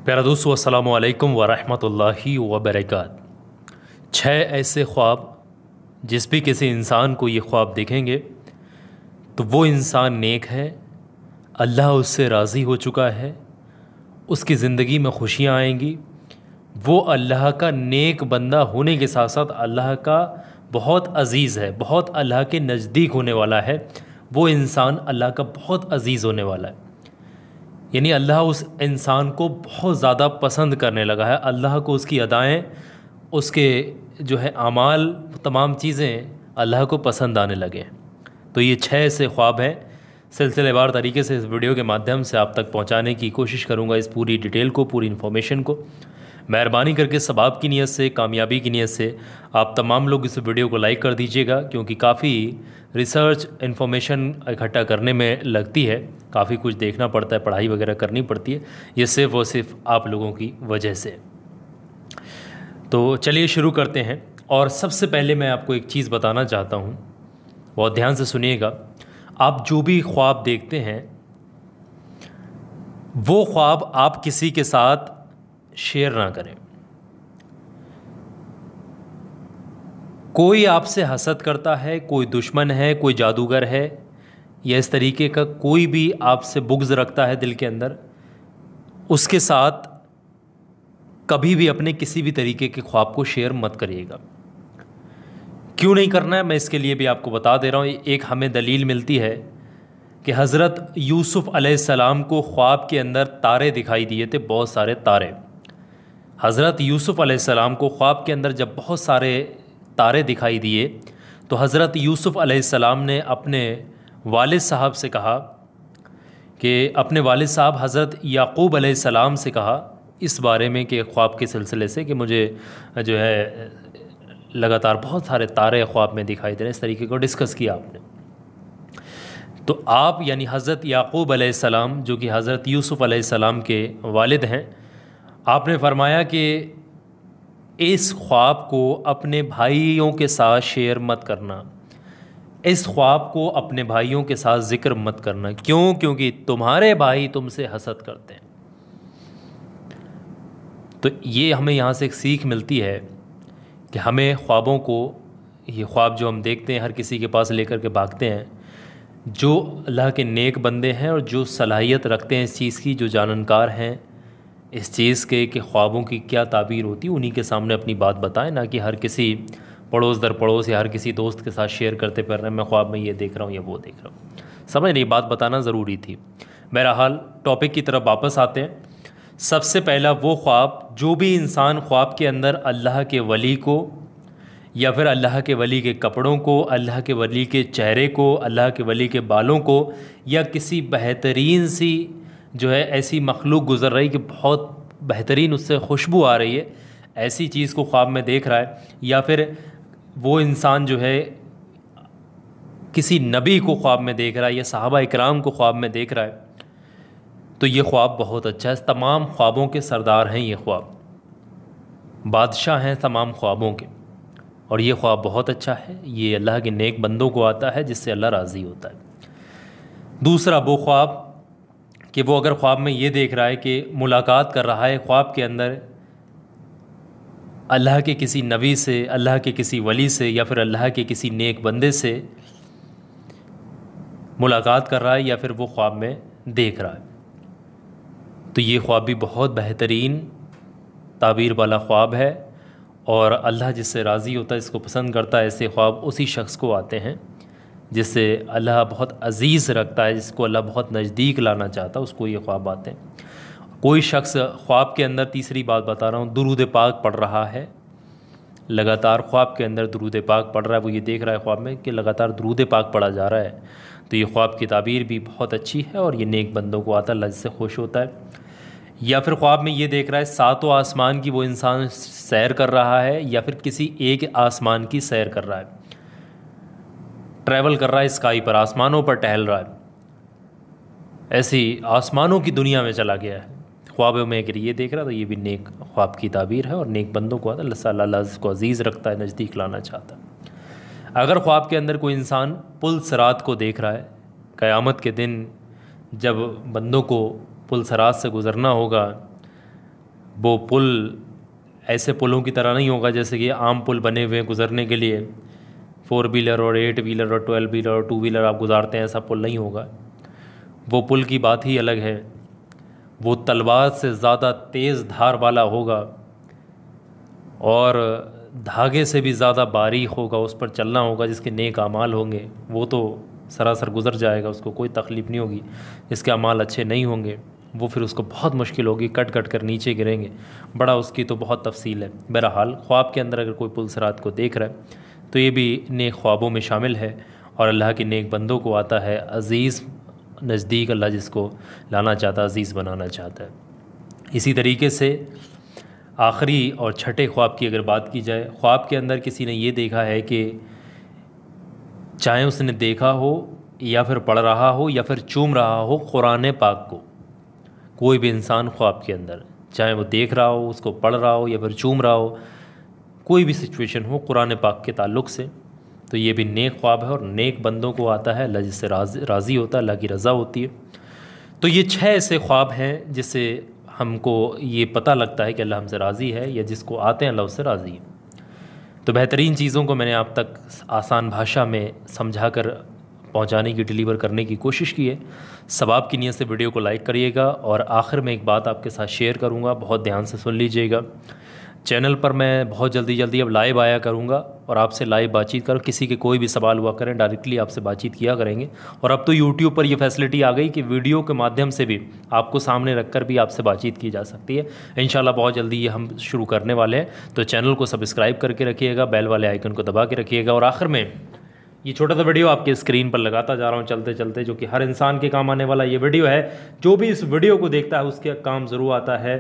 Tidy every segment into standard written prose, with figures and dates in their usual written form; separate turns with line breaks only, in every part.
प्यारा दोस्तों, अस्सलामु अलैकुम वरहमतुल्लाहि वबरकात। 6 ऐसे ख्वाब जिस भी किसी इंसान को ये ख्वाब दिखेंगे तो वो इंसान नेक है, अल्लाह उससे राज़ी हो चुका है, उसकी ज़िंदगी में खुशियाँ आएंगी। वो अल्लाह का नेक बंदा होने के साथ साथ अल्लाह का बहुत अज़ीज़ है, बहुत अल्लाह के नज़दीक होने वाला है। वो इंसान अल्लाह का बहुत अज़ीज़ होने वाला है, यानी अल्लाह उस इंसान को बहुत ज़्यादा पसंद करने लगा है। अल्लाह को उसकी अदाएँ, उसके जो है आमाल, तमाम चीज़ें अल्लाह को पसंद आने लगे। तो ये 6 ऐसे ख्वाब हैं, सिलसिलेवार तरीके से इस वीडियो के माध्यम से आप तक पहुंचाने की कोशिश करूंगा, इस पूरी डिटेल को, पूरी इन्फॉर्मेशन को। मेहरबानी करके सवाब की नीयत से, कामयाबी की नीयत से आप तमाम लोग इस वीडियो को लाइक कर दीजिएगा, क्योंकि काफ़ी रिसर्च इन्फॉर्मेशन इकट्ठा करने में लगती है, काफ़ी कुछ देखना पड़ता है, पढ़ाई वगैरह करनी पड़ती है। ये सिर्फ़ और सिर्फ आप लोगों की वजह से। तो चलिए शुरू करते हैं। और सबसे पहले मैं आपको एक चीज़ बताना चाहता हूँ, बहुत ध्यान से सुनिएगा। आप जो भी ख्वाब देखते हैं वो ख्वाब आप किसी के साथ शेयर ना करें। कोई आपसे हसद करता है, कोई दुश्मन है, कोई जादूगर है, या इस तरीके का कोई भी आपसे बुग़्ज़ रखता है दिल के अंदर, उसके साथ कभी भी अपने किसी भी तरीके के ख्वाब को शेयर मत करिएगा। क्यों नहीं करना है, मैं इसके लिए भी आपको बता दे रहा हूँ। एक हमें दलील मिलती है कि हज़रत यूसुफ़ अलैहिस्सलाम को ख्वाब के अंदर तारे दिखाई दिए थे, बहुत सारे तारे। हज़रत यूसुफ़ अलैहिस्सलाम को ख्वाब के अंदर जब बहुत सारे तारे दिखाई दिए तो हज़रत यूसुफ़ अलैहिस्सलाम ने अपने वालिद साहब से कहा कि अपने वालिद साहब हज़रत याक़ूब अलैहिस्सलाम से कहा इस बारे में कि ख्वाब के सिलसिले से, कि मुझे जो है लगातार बहुत सारे तारे ख्वाब में दिखाई दे रहे हैं, इस तरीके को डिस्कस किया आपने। तो आप यानी हज़रत याक़ूब अलैहिस्सलाम, जो कि हज़रत यूसुफ़ अलैहिस्सलाम के वालिद हैं, आपने फरमाया कि इस ख्वाब को अपने भाइयों के साथ शेयर मत करना, इस ख्वाब को अपने भाइयों के साथ ज़िक्र मत करना। क्यों? क्योंकि तुम्हारे भाई तुमसे हसद करते हैं। तो ये हमें यहाँ से एक सीख मिलती है कि हमें ख्वाबों को, ये ख्वाब जो हम देखते हैं हर किसी के पास लेकर के भागते हैं, जो अल्लाह के नेक बंदे हैं और जो सलाहियत रखते हैं इस चीज़ की, जो जानकार हैं इस चीज़ के कि ख्वाबों की क्या ताबीर होती है, उन्हीं के सामने अपनी बात बताएं, ना कि हर किसी पड़ोस दर पड़ोस या हर किसी दोस्त के साथ शेयर करते फिर रहे, मैं ख्वाब में ये देख रहा हूँ या वो देख रहा हूँ। समझ नहीं, बात बताना ज़रूरी थी। बहरहाल टॉपिक की तरफ वापस आते हैं। सबसे पहला वो ख्वाब, जो भी इंसान ख्वाब के अंदर अल्लाह के वली को या फिर अल्लाह के वली के कपड़ों को, अल्लाह के वली के चेहरे को, अल्लाह के वली के बालों को, या किसी बेहतरीन सी जो है ऐसी मखलूक गुज़र रही कि बहुत बेहतरीन उससे खुशबू आ रही है, ऐसी चीज़ को ख्वाब में देख रहा है, या फिर वो इंसान जो है किसी नबी को ख्वाब में देख रहा है या सहाबा इकराम को ख्वाब में देख रहा है, तो ये ख्वाब बहुत अच्छा है। तमाम ख्वाबों के सरदार हैं ये ख्वाब, बादशाह हैं तमाम ख्वाबों के, और ये ख्वाब बहुत अच्छा है। ये अल्लाह के नेक बंदों को आता है जिससे अल्लाह राज़ी होता है। दूसरा वो ख्वाब कि वो अगर ख्वाब में ये देख रहा है कि मुलाकात कर रहा है ख्वाब के अंदर अल्लाह के किसी नबी से, अल्लाह के किसी वली से, या फिर अल्लाह के किसी नेक बंदे से मुलाकात कर रहा है, या फिर वो ख्वाब में देख रहा है, तो ये ख्वाब भी बहुत बेहतरीन ताबीर वाला ख्वाब है। और अल्लाह जिससे राज़ी होता है, इसको पसंद करता है, ऐसे ख्वाब उसी शख्स को आते हैं जिससे अल्लाह बहुत अज़ीज़ रखता है, जिसको अल्लाह बहुत नज़दीक लाना चाहता है, उसको ये ख्वाब आते हैं। कोई शख्स ख्वाब के अंदर, तीसरी बात बता रहा हूँ, दुरूद पाक पढ़ रहा है, लगातार ख्वाब के अंदर दुरूद पाक पढ़ रहा है, वो ये देख रहा है ख्वाब में कि लगातार दुरूद पाक पढ़ा जा रहा है, तो ये ख्वाब की ताबीर भी बहुत अच्छी है और ये नेक बंदों को आता है, अल्लाह जिससे खुश होता है। या फिर ख्वाब में ये देख रहा है सातों आसमान की वो इंसान सैर कर रहा है, या फिर किसी एक आसमान की सैर कर रहा है, ट्रैवल कर रहा है स्काई पर, आसमानों पर टहल रहा है, ऐसी आसमानों की दुनिया में चला गया है ख्वाबों में। अगर ये देख रहा तो ये भी नेक ख्वाब की ताबीर है और नेक बंदों को आता है, अल्लाह को अज़ीज़ रखता है, नज़दीक लाना चाहता है। अगर ख्वाब के अंदर कोई इंसान पुल सरात को देख रहा है, क़यामत के दिन जब बंदों को पुल सरात से गुज़रना होगा, वो पुल ऐसे पुलों की तरह नहीं होगा जैसे कि आम पुल बने हुए हैं गुज़रने के लिए, 4 व्हीलर और 8 व्हीलर और 12 व्हीलर और 2 व्हीलर आप गुजारते हैं, ऐसा पुल नहीं होगा। वो पुल की बात ही अलग है। वो तलवार से ज़्यादा तेज़ धार वाला होगा और धागे से भी ज़्यादा बारीक होगा, उस पर चलना होगा। जिसके नेक अमाल होंगे वो तो सरासर गुज़र जाएगा, उसको कोई तकलीफ़ नहीं होगी। जिसके अमाल अच्छे नहीं होंगे वो फिर उसको बहुत मुश्किल होगी, कट कट कर नीचे गिरेंगे। बड़ा उसकी तो बहुत तफसील है। बहरहाल ख्वाब के अंदर अगर कोई पुल सिरात को देख रहा है तो ये भी नेक ख्वाबों में शामिल है और अल्लाह के नेक बंदों को आता है अज़ीज़ नज़दीक। अल्लाह जिसको लाना चाहता है, अज़ीज़ बनाना चाहता है। इसी तरीके से आखिरी और छठे ख्वाब की अगर बात की जाए, ख्वाब के अंदर किसी ने ये देखा है कि चाहे उसने देखा हो या फिर पढ़ रहा हो या फिर चूम रहा हो कुरान पाक को, कोई भी इंसान ख्वाब के अंदर चाहे वो देख रहा हो, उसको पढ़ रहा हो या फिर चूम रहा हो, कोई भी सिचुएशन हो कुरान पाक के ताल्लुक़ से, तो ये भी नेक ख्वाब है और नेक बंदों को आता है। अल्लाह जिससे राज़ी होता है, अल्लाह की रज़ा होती है। तो ये 6 ऐसे ख्वाब हैं जिससे हमको ये पता लगता है कि अल्लाह हमसे राज़ी है या जिसको आते हैं अल्लाह उससे राज़ी है। तो बेहतरीन चीज़ों को मैंने आप तक आसान भाषा में समझा कर पहुँचाने की, डिलीवर करने की कोशिश की है। सवाब की नीयत से वीडियो को लाइक करिएगा। और आखिर में एक बात आपके साथ शेयर करूँगा, बहुत ध्यान से सुन लीजिएगा। चैनल पर मैं बहुत जल्दी अब लाइव आया करूँगा और आपसे लाइव बातचीत करूँ। किसी के कोई भी सवाल हुआ करें, डायरेक्टली आपसे बातचीत किया करेंगे। और अब तो यूट्यूब पर ये फैसिलिटी आ गई कि वीडियो के माध्यम से भी आपको सामने रखकर भी आपसे बातचीत की जा सकती है। इंशाल्लाह बहुत जल्दी ये हम शुरू करने वाले हैं। तो चैनल को सब्सक्राइब करके रखिएगा, बेल वाले आइकन को दबा के रखिएगा। और आखिर में ये छोटा सा वीडियो आपके स्क्रीन पर लगाता जा रहा हूँ चलते चलते, जो कि हर इंसान के काम आने वाला ये वीडियो है। जो भी इस वीडियो को देखता है उसके काम ज़रूर आता है।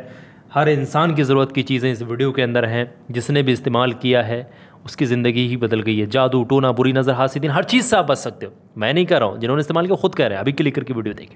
हर इंसान की ज़रूरत की चीज़ें इस वीडियो के अंदर हैं। जिसने भी इस्तेमाल किया है उसकी ज़िंदगी ही बदल गई है। जादू टोना बुरी नज़र हासिदीन हर चीज़ से आप बच सकते हो। मैं नहीं कह रहा हूँ, जिन्होंने इस्तेमाल किया खुद कह रहे हैं। अभी क्लिक करके वीडियो देखें।